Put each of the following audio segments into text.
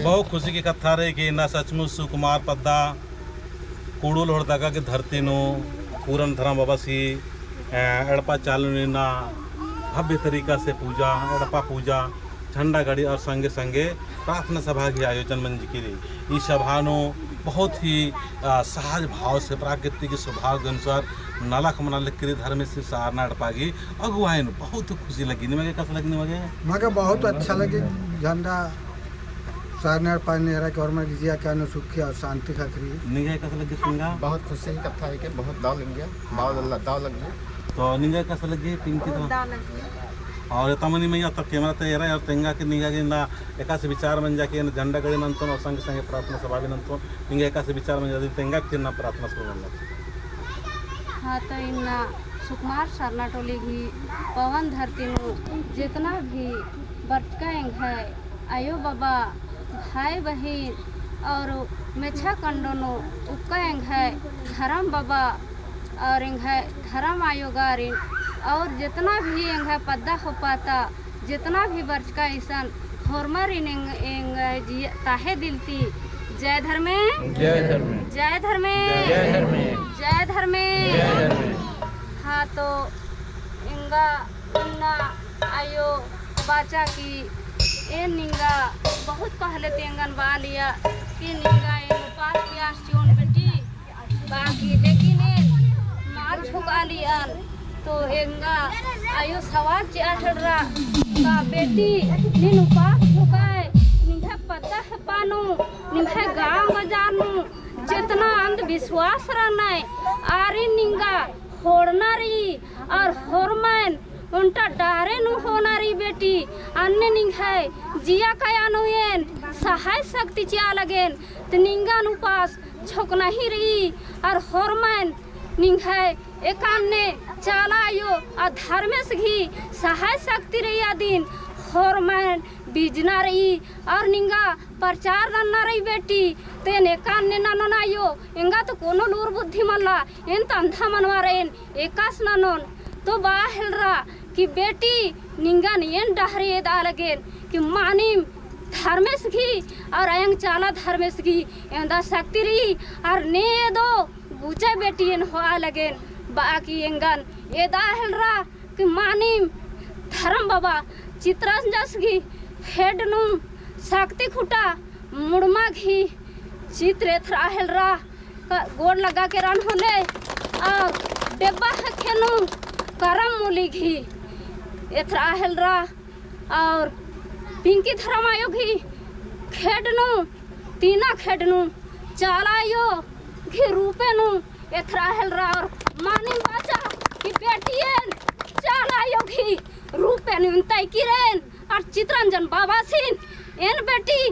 बहुत खुशी की कथा रही कि ना सचमुच सुकुमार पद्दा कूड़ू लोहड़दागा की धरती नो पूरन धर्म बाबा सी एड़पा चालू ना भव्य तरीका से पूजा एड़पा पूजा झंडा गाड़ी और संगे संगे प्रार्थना सभा की आयोजन मंजी की रही। इस सभा नो बहुत ही सहज भाव से प्राकृतिक स्वभाव के अनुसार नालक मना लिखी धर्म से सारना अड़पागी अगुवाई बहुत खुशी लगी। निमगे कैसा लगी? निमगे बहुत अच्छा लगे। झंडा सारना पानी रहा गवर्नमेंट जिया का सुखी और शांति खातिर निगे कैसा लगी? सिंगा बहुत खुशी की कथा है कि बहुत दाव लग गया, दाव लग गया। तो निगे कैसा लगी? पिंकी तो और तमनी में तो कैमरा तैयार है और तेंगा के निगा के ना एका से विचार बन जाके झंडा गड़े नंतन और संग संगे प्रार्थना सभा भी नंतन निगे एका से विचार बन जाती तेंगा फिर ना प्रार्थना सभा बन जाती। हाँ तो इन्ना सुकुमार सारना टोली की पवन धरती नु जितना भी बटकाएंग है आयो बाबा भाई बहन और मेछा कंडोनो उकाएंग है धर्म बाबा और इंग है धर्म आयोगारिन और जितना भी इंग है पद्दा हो पाता जितना भी वर्ष का ईसान होरमर इंग ताहे दिलती जय धर्मे जय धर्मे जय धर्मे जय धर्मे जय धर्मे। हाँ तो इंगा इन्ना आयो बाचा की ए निंगा बहुत पहले तेंगन बा लिया कि निंगा इन पास प्यास चोन बेटी बाकी लेकिन मार झुका लिया तो एंगा आयो सवाल चढ़ा का बेटी निन उपास झुकाए निभे पता है पानो निभे गाँव बजानू जितना अंधविश्वास रहना है आरी निंगा होड़ना रही और होरमैन उनटा डारे नु होना रही बेटी अन्य निंग है जिया कया नुएन सहाय शक्ति चिया लगेन तो निंगा नु पास झोंकना ही रही और होरमैन निंग है एकान्ने चालायो और धर्मेश घी सहाय शक्ति रही आदिन होरमैन बीजना रही और निंगा प्रचार करना रही बेटी तेन एकान्ने नानो नायो इंगा तो कोनो लूर बुद्धि मल्ला इन तो अंधा मनवा रहे एकास नानोन तो बाहलरा कि बेटी निंगा नियन डहरे दालगेन कि मानिम धर्मेश घी और अयंग चाला धर्मेश घी इंदा शक्ति रही और ने दो बुझे बेटी इन हो लगेन बाकी एंगन ए दाहलरा कि मानिम धर्म बाबा चित्रंजस घी हेड नु शक्ति खुटा मुड़मा घी चित्र थराहलरा गोड़ लगा के रन होले और डेब्बा खेनु करम मूली घी एथराहलरा और पिंकी धर्म आयो घी खेडनु तीना खेडनु चालायो घी रूपे नु एथराहलरा और मानी बाचा कि बेटियन चालायो घी रूपे नु तय किरेन और चित्रंजन बाबा सिन एन बेटी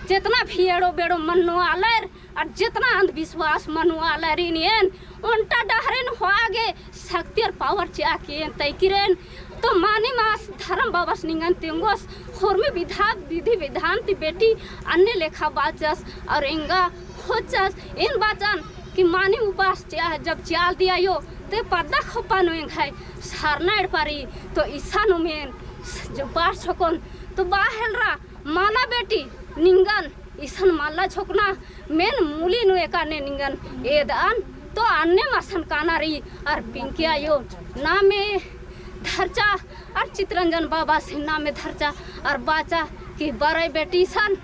जितना भीड़ो बेड़ो मनु आलर और जितना अंधविश्वास मनु आलर इन उनटा डहरेन हो आगे शक्ति और पावर चा के तय किरेन तो मानी मास धर्म बाबा निंगन तेंगोस होरमे विधि विधान ती बेटी अन्य लेखा बाचस और इंगा होचस इन बाचन कि मानी उपास जब चाल दिया यो ते पद्दा खपानो इंग है सारना पारी तो ईसा नुमेन जो पास छकोन तो बाहलरा माला बेटी निंगन ईसन माला छोकना मेन मूली नु एकाने निंगन एदान तो अन्य मासन काना रही और पिंकी आयो ना में धरचा और चित्रंजन बाबा से नाम में धरचा और बाचा कि बड़े बेटी सन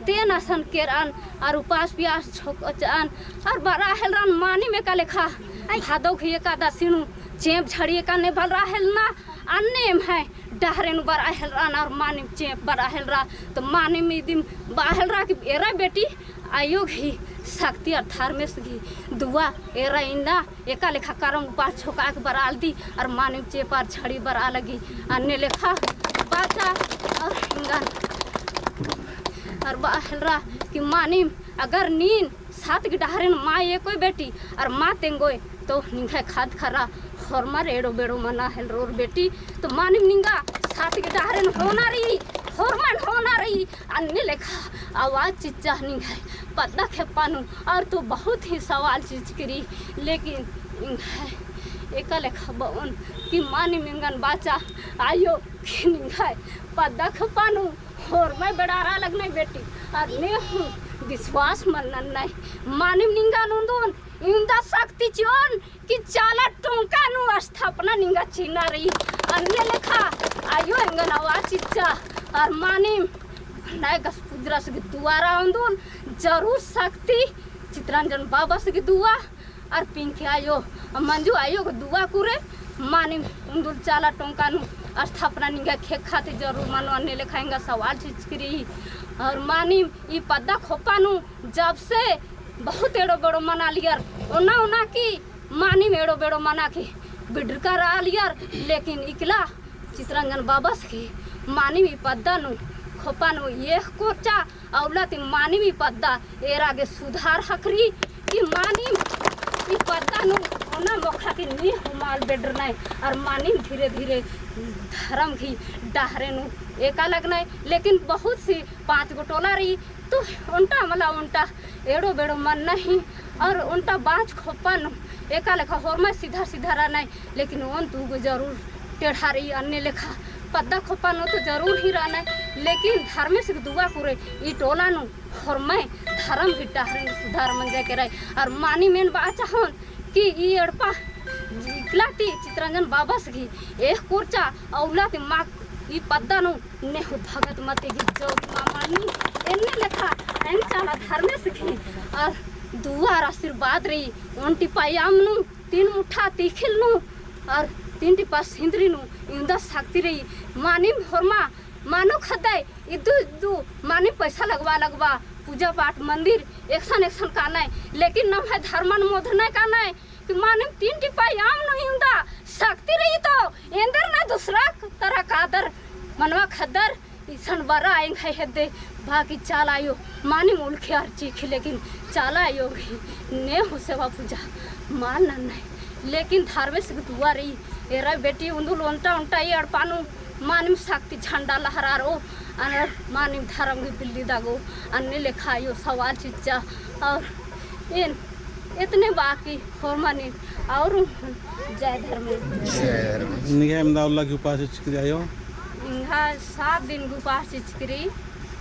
तेन असन केरान और उपास प्यास छोकचान और बड़ा हेलरान मानी में का लेखा भादो घिए का दसिनु चेप झड़िए का ने भल राहल ना अन्य है डहरेनु बड़ा हेलरान और मानी चेप बड़ा हेलरा तो मानी में दिन बाहलरा की एरा बेटी आयोग ही शक्ति और धर्मेश घी दुआ एरा इंदा एका लेखा करम उपास छोका के बराल दी और मानिव चेपार छड़ी बरा लगी अन्य लेखा बाचा और हिंगन और बाहलरा कि मानिम अगर नीन सात की डहरेन माँ ये कोई बेटी और माँ तेंगोय तो निंगा खाद खरा होरमा रेड़ो बेड़ो मना हेल रोर बेटी तो मानिम निंगा सात की डहरेन होना रही होरमन होना रही अन्य लेखा आवाज़ चिच्चा नहीं है पता खेपानू और तो बहुत ही सवाल चीज करी लेकिन एक लेखा बन कि मानी मिंगन बाचा आयो कि नहीं है पता खेपानू और मैं बड़ारा लग नहीं बेटी और ने विश्वास मनन नहीं मानिम निंगा नुंदुन इंदा शक्ति चोन कि चाला टोंका नु स्थापना निंगा चिना रही अन्य लेखा आयो इंगन आवाज चिच्चा और मानिम नाय गस पुद्रा से दुआरा उंदुन जरूर शक्ति चित्रांजन बाबा से दुआ और पिंकी आयो मंजू आयो को दुआ कुरे मानिम उंदुल चाला टोंका नु स्थापना निंगा खे खाते जरूर मानो अन्य लेखाएंगा सवाल चिचकरी और मानिम ई पद्दा खोपानु जब से बहुत एड़ो बड़ो मना लियर ओना ओना की मानिम एड़ो बेड़ो मना की बिडरका रा लियर लेकिन इकला चित्रांगन बाबा से मानिम ई पद्दा नु खोपानु ये कोचा औला ती मानिम ई पद्दा एरागे सुधार हकरी कि मानिम ई पद्दा नु ओना मोखा की नी हुमाल बेडर नहीं और मानिम धीरे धीरे धर्म की डाहरे नु एका लग नहीं लेकिन बहुत सी 5 गो टोला रही तो उनटा मला उनटा एड़ो बेड़ो मन नहीं और उनटा बाँच खोपा नु एका लेखा होर में सीधा सीधा रहा नहीं लेकिन उन तू को जरूर टेढ़ा रही अन्य लेखा पद्दा खोपा नु तो जरूर ही रहना लेकिन धर्म से दुआ करे ई टोला नु होर में धर्म की डाहरे सुधार मन जाए के रहे और मानी मेन बात चाहन कि ई एड़पा इकलाती चित्रंजन बाबा से एक कोर्चा औलाती माँ ई पद्दा नु नेहु भगत मते की जोग मामानी एने लेखा एन चाला धर्मे सिखी और दुआ और आशीर्वाद रही उन टिपायाम नु 3 मुठा तीखिल नु और 3 टिपा सिंदरी नु इंदा शक्ति रही मानी होरमा मानो खदाई इदु मानी पैसा लगवा पूजा पाठ मंदिर एक्शन का नहीं लेकिन नम है धर्मन मोधने का नहीं कि माने 3 टिपायाम नु इंदा शक्ति रही तो इंदर ना दूसरा तरह कादर मनवा खदर ईसन बरा आएंगे है हेदे बाकी चाल आयो मानी मूल ख्यार चीख लेकिन चाल आयो ने हो सेवा पूजा मान नहीं लेकिन धारवे से दुआ रही एरा बेटी उंदुल उंटा उंटा ये अड़पानु मानिम शक्ति झंडा लहरा रो अनर मानिम धर्म की बिल्ली दागो अन्य लेखायो सवाल चिच्चा और इन इतने बाकी फॉर्मानी और जय धर्म निगे अहमदाउल्ला के उपास चिकरी आयो इंहा 7 दिन के उपास चिकरी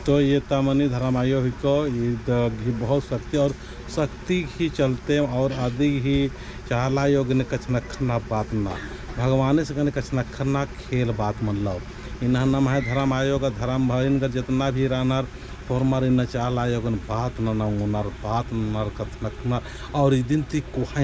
तो ये तमनी धर्म आयो ही को ये बहुत शक्ति और शक्ति ही चलते और आदि ही चाला योग ने कछनखना बात ना भगवान से कने कछनखना खेल बात मन लो इन्हा नाम है धर्म आयोग धर्म भइन का जितना भी रानर और मारे न चाल आयोग बात न उनर बात नर कथनखना और दिन ती कोहा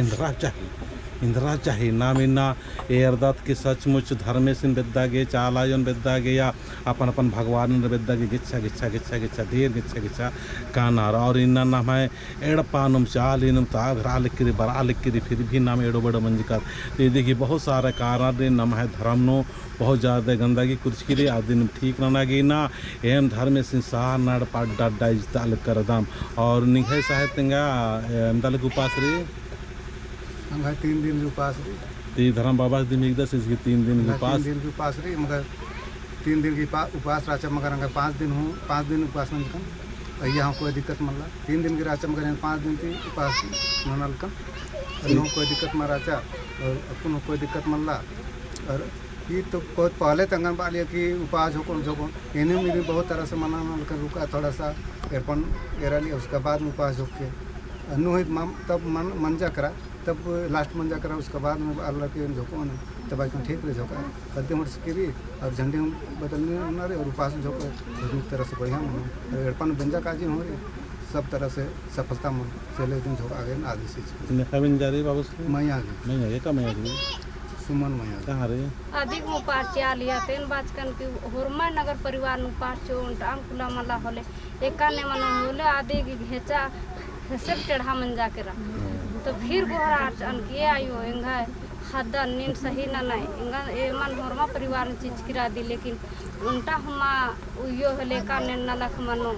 इंदिरा चाहिए नाम इन्ना ए अरदत के सचमुच धर्मे सिन बेद्दा गे चाल आयोन बेद्दा गे या अपन अपन भगवान बेद्दा गे गिच्छा गिच्छा गिच्छा गिच्छा ढेर गिच्छा गिच्छा कानार और इन्ना नाम है एड़पानुम चाल इनम ताग रा लिक्री बरा लिक्री फिर भी नाम एड़ो बड़ो मंजिका तो देखिए बहुत सारे कारण नाम है धर्म नो बहुत ज़्यादा गंदगी कुछ की आदि ठीक रहना गी ना एम धर्म सिंसार नाड़ पाट डाडा इजताल कर दाम और निघे साहेब तिंगा अहमदाल उपास रही 3 दिन उपास रही ती धर्म बाबा दिन एक दस इसकी 3 दिन उपास 3 दिन की उपास रही मगर 3 दिन की उपास राचा मगर अगर 5 दिन हूँ 5 दिन उपास मनकन यहाँ कोई दिक्कत मन ला 3 दिन की राचा मगर 5 दिन की उपास मनलकन कोई दिक्कत में राचा और अपन कोई दिक्कत मन ला और ये तो बहुत पहले तंगन पालिया कि उपास होको इन्हें मेरी बहुत तरह से मना कर रुका थोड़ा सा एरपन एरा लिया उसके बाद में उपास होके अनुहित तब मंजा करा तब लास्ट मंजा करा उसके बाद में अल्लाह के झोंको न तब आई ठीक रहे झोंका कद्दे मर्स करी अब झंडे बदलने रहे और उपास झोंको एक तरह से बढ़िया मन एरपन बंजा काजी हो रही सब तरह से सफलता मन चले दिन झोंका आगे आदि से खबिन जा रही बाबू मैं आ गई नहीं है का मैं आ गई सुमन मैं आ कहाँ रही अधिक उपास चा लिया तेन बाचकन की होरमा नगर परिवार उपास चो टाम खुला मला होले एका ने मन होले आदि की घेचा सब टेढ़ा मन जाके रहा तो फिर गोहरा अन के आयो इंगा खद्दा नींद सही ना नहीं इंगा ए मन होरमा परिवार ने चीज किरा दी लेकिन उनटा हमा उयो हले का ने न लख मनो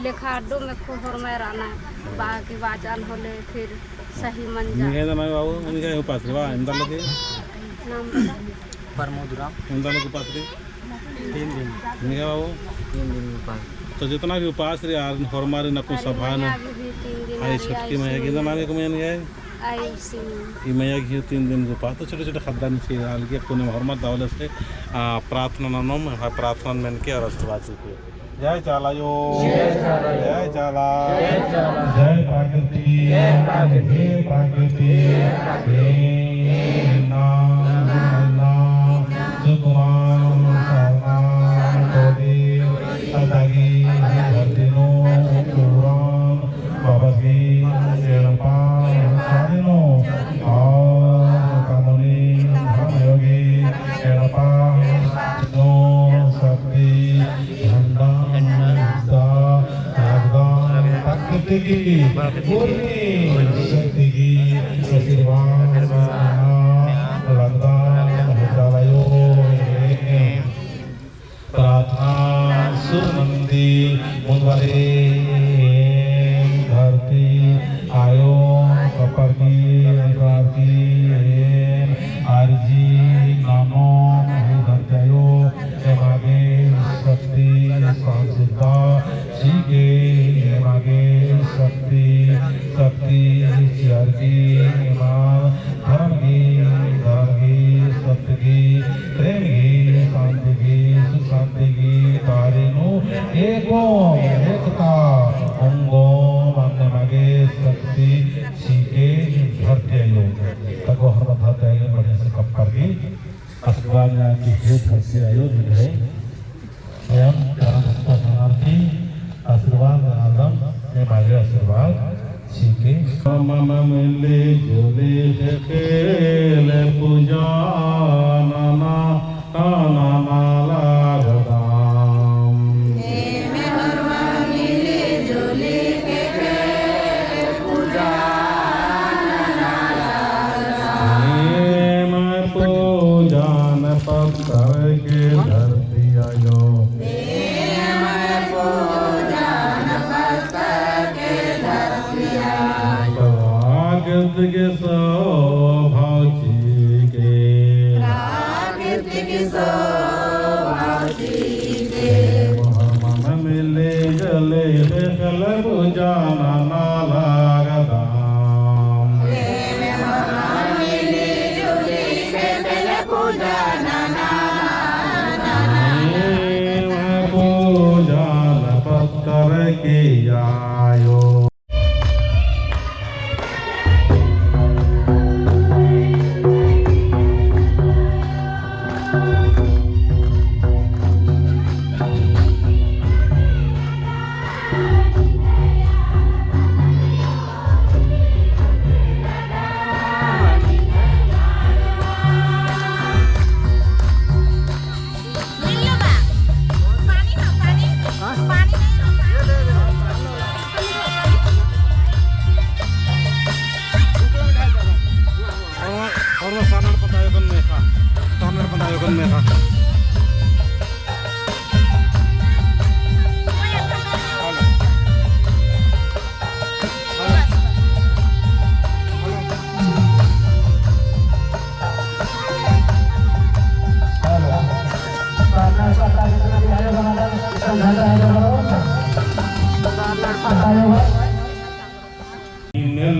लेखा अड्डो में को होरमा रहना बाकी बाजान होले फिर सही मन जा निगे ना बाबू निगे उपास रे बा इंदा लगे नाम बता परमोदराम इंदा लगे उपास रे 3 दिन निगे बाबू 3 दिन उपास तो जितना भी उपास रे यार होरमा रे न को सभा न आई छुटकी में है गिंदा माने को में नहीं है आई सी ई मैया घी 3 दिन को पास तो छोटे छोटे खद्दा नहीं डाल के पुण्य होरमा दावले से प्रार्थना नम प्रार्थना मन के और अस्तवाद के जय चालायो जय चाला जय प्रकृति जय प्रकृति प्रार्थना सुमंदी मुद्वारे धरती आयो कपर की आरजी नामो धरतायो मागे शक्ति संसिद्धा सीगे मागे शक्ति शक्ति सियारगी धर्म की सत्य की प्रेम की शांति की सुख शांति की तारेनु एको एकता अंगो मानने मागे शक्ति सीखे धरते योग तको हर धरते योग बढ़िया से कपर की अस्बागा की हेत धरते योग मिले स्वयं कर्मस्थ शरणार्थी आशीर्वाद आदम ने मागे आशीर्वाद सीखे मम मिले जोले खेले पूजा नाना नाना लागदाम पूजान पत्थर के धरती आयो के सौभाची के मन मिले जले बेखल पूजाना नाला गदाम पूजान पत्थर के आयो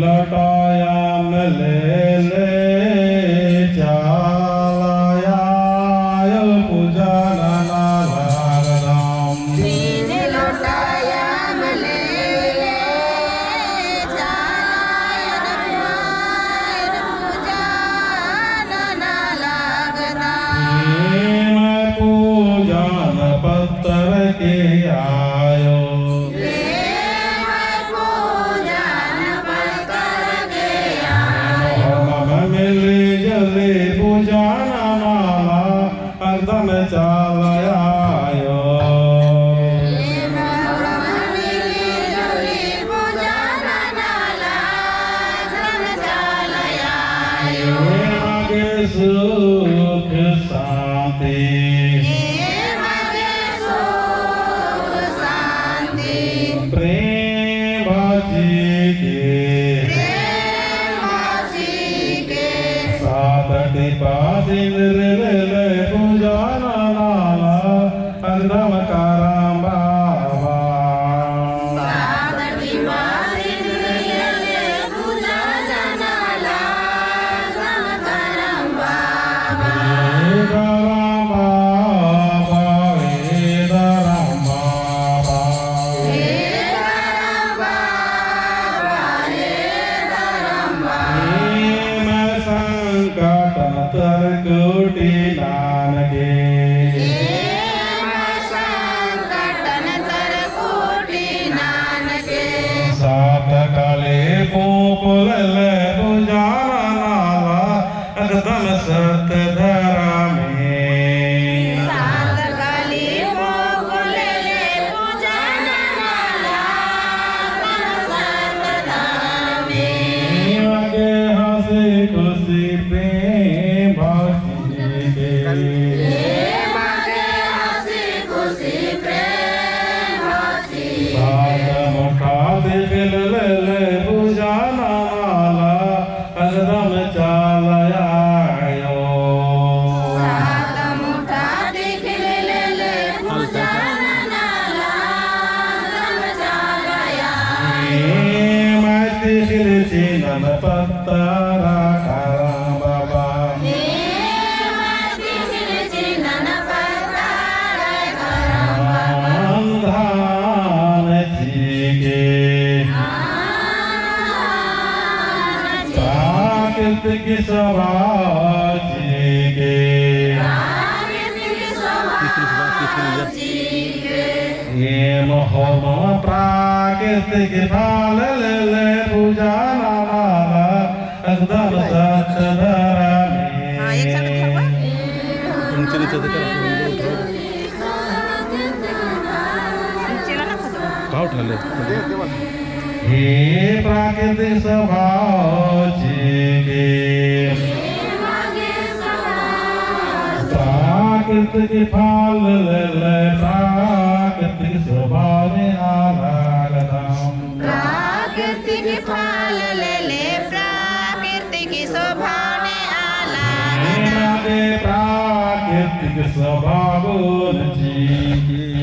लौटाया मिले ले चालाया पूजा नाना लागदाम लौटाया मिले ले चालाया पूजा नाना लागदाम पूजा न पत्थर के आयो चालायो सुख शांति प्रेम भाजी के साथ पास पूजा अंधम कारम बाबा खुशी प्रेम भक्ति के सात मुठा देख ले पूजाना माला एकदम चाल आयो माती खिलची नन पत्तारा कारा बाबा धान जी के प्राकृतिक स्वभाव जी के ये मोहम प्राकृतिक फाल ले पूजा नाला एकदम सच धरा नीचे नीचे उठा ले हे प्राकृतिक स्वभाव जी के प्राकृतिक फल ले प्राकृतिक स्वभाव में आरागतम प्राकृतिक फल ले प्राकृतिक स्वभाव ने आला प्राकृतिक स्वभाव जी की